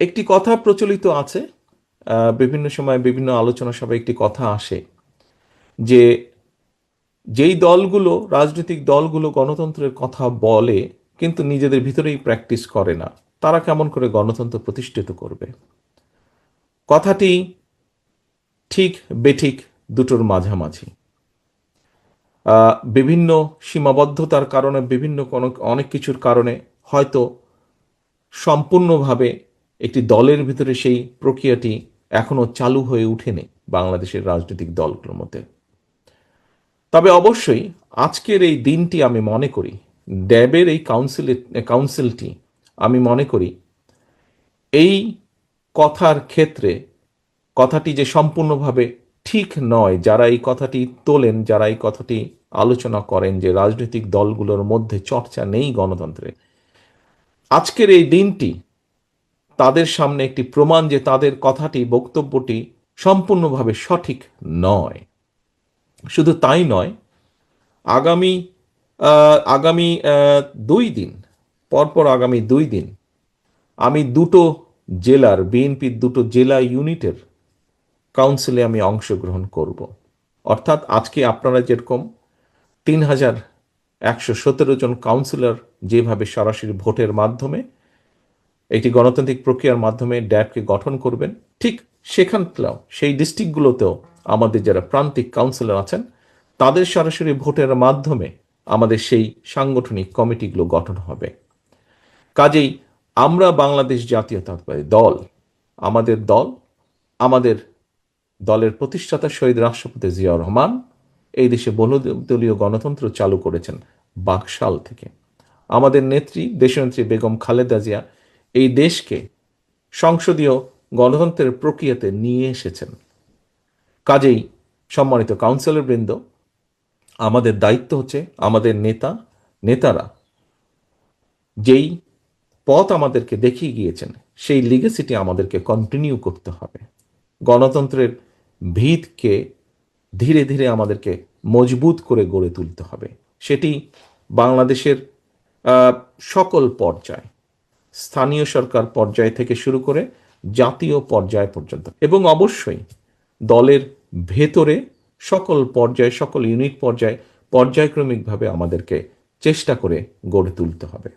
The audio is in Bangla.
একটি কথা প্রচলিত আছে, বিভিন্ন সময় বিভিন্ন আলোচনা সভায় একটি কথা আসে যে যেই দলগুলো, রাজনৈতিক দলগুলো গণতন্ত্রের কথা বলে কিন্তু নিজেদের ভিতরেই প্র্যাকটিস করে না, তারা কেমন করে গণতন্ত্র প্রতিষ্ঠিত করবে। কথাটি ঠিক বেঠিক দুটোর মাঝামাঝি। বিভিন্ন সীমাবদ্ধতার কারণে, বিভিন্ন কোনো অনেক কিছুর কারণে হয়তো সম্পূর্ণভাবে একটি দলের ভিতরে সেই প্রক্রিয়াটি এখনো চালু হয়ে ওঠেনি বাংলাদেশের রাজনৈতিক দলগুলোর মধ্যে। তবে অবশ্যই আজকের এই দিনটি আমি মনে করি, ড্যাবের এই কাউন্সিলটি আমি মনে করি এই কথার ক্ষেত্রে কথাটি যে সম্পূর্ণভাবে ঠিক নয়, যারা এই কথাটি তোলেন, যারা এই কথাটি আলোচনা করেন যে রাজনৈতিক দলগুলোর মধ্যে চর্চা নেই গণতন্ত্রে, আজকের এই দিনটি তাদের সামনে একটি প্রমাণ যে তাদের কথাটি, বক্তব্যটি সম্পূর্ণভাবে সঠিক নয়। শুধু তাই নয়, আগামী আগামী 2 দিন পরপর, আগামী 2 দিন আমি দুটো জেলার, বিএনপির দুটো জেলা ইউনিটের কাউন্সিলে আমি অংশগ্রহণ করব। অর্থাৎ আজকে আপনারা যেরকম 3,117 জন কাউন্সিলর যেভাবে সরাসরি ভোটের মাধ্যমে একটি গণতান্ত্রিক প্রক্রিয়ার মাধ্যমে ড্যাবকে গঠন করবেন, ঠিক সেখানটাও সেই ডিস্ট্রিক্টগুলোতেও আমাদের যারা প্রান্তিক কাউন্সিলর আছেন তাদের সরাসরি ভোটের মাধ্যমে আমাদের সেই সাংগঠনিক কমিটিগুলো গঠন হবে। কাজেই আমরা বাংলাদেশ জাতীয়তাবাদী দল, আমাদের দল, আমাদের দলের প্রতিষ্ঠাতা শহীদ রাষ্ট্রপতি জিয়াউর রহমান এই দেশে বহুদলীয় গণতন্ত্র চালু করেছেন বাকশাল থেকে। আমাদের নেত্রী, দেশনেত্রী বেগম খালেদা জিয়া এই দেশকে সংসদীয় গণতন্ত্রের প্রক্রিয়াতে নিয়ে এসেছেন। কাজেই সম্মানিত কাউন্সিলর বৃন্দ, আমাদের দায়িত্ব হচ্ছে আমাদের নেতারা যেই পথ আমাদেরকে দেখিয়ে গিয়েছেন সেই লিগেসিটি আমাদেরকে কন্টিনিউ করতে হবে। গণতন্ত্রের ভিতকে ধীরে ধীরে আমাদেরকে মজবুত করে গড়ে তুলতে হবে। সেটি বাংলাদেশের সকল পর্যায়, স্থানীয় সরকার পর্যায় থেকে শুরু করে জাতীয় পর্যায় পর্যন্ত, এবং অবশ্যই দলের ভেতরে সকল পর্যায়ে, সকল ইউনিট পর্যায়ে পর্যায়ক্রমিকভাবে আমাদেরকে চেষ্টা করে গড়ে তুলতে হবে।